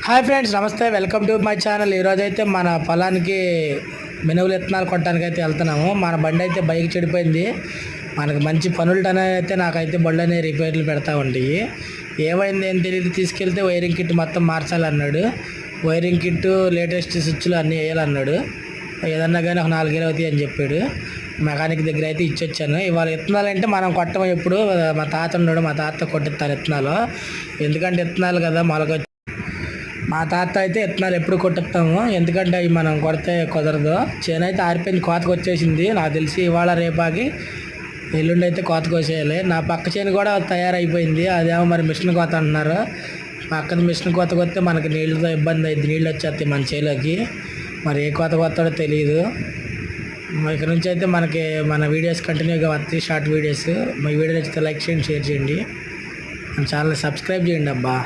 Hi friends, నమస్తే. Welcome to my channel. ఈరోజు అయితే మన పొలానికి మినువులు విత్తనాలు కొట్టడానికి అయితే వెళ్తున్నాము. మన బండి అయితే బైక్ చెడిపోయింది. మనకు మంచి పనులు అయితే నాకైతే బళ్ళు అనేవి రిపేర్లు పెడతా ఉంటాయి. ఏమైంది ఏం తెలియదు, తీసుకెళ్తే వైరింగ్ కిట్ మొత్తం మార్చాలన్నాడు. వైరింగ్ కిట్, లేటెస్ట్ స్విచ్లు అన్నీ వేయాలన్నాడు. ఏదన్నా కానీ ఒక 4 వేలు అవుతాయి అని చెప్పాడు. మెకానిక్ దగ్గర అయితే ఇచ్చొచ్చాను. ఇవాళ విత్తనాలు అంటే మనం కొట్టం. ఎప్పుడు మా తాత ఉన్నాడు, మా తాత కొట్టిస్తాను విత్తనాలు. ఎందుకంటే విత్తనాలు కదా మొలక. మా తాత అయితే విత్తనాలు ఎప్పుడు కొట్టిస్తాము, ఎందుకంటే అవి మనం కొడితే కుదరదు. చేను అయితే ఆరిపోయింది, కోతకు వచ్చేసింది. నాకు తెలిసి ఇవాళ రేపాకి ఎల్లుండి అయితే కోతకు వచ్చేయాలి. నా పక్క చేను కూడా తయారైపోయింది. అదేమో మరి మిషన్ కోత అంటున్నారు. పక్కన మిషన్ కోతకు వస్తే మనకి నీళ్ళతో ఇబ్బంది అయింది, నీళ్ళు వచ్చేస్తాయి మన చేలోకి. మరి ఏ కోత కొత్తాడో తెలియదు. ఇక్కడ నుంచి అయితే మనకి మన వీడియోస్ కంటిన్యూగా వస్తాయి, షార్ట్ వీడియోస్. మా వీడియో నచ్చితే లైక్ చేయండి, షేర్ చేయండి, మన ఛానల్ సబ్స్క్రైబ్ చేయండి అబ్బా.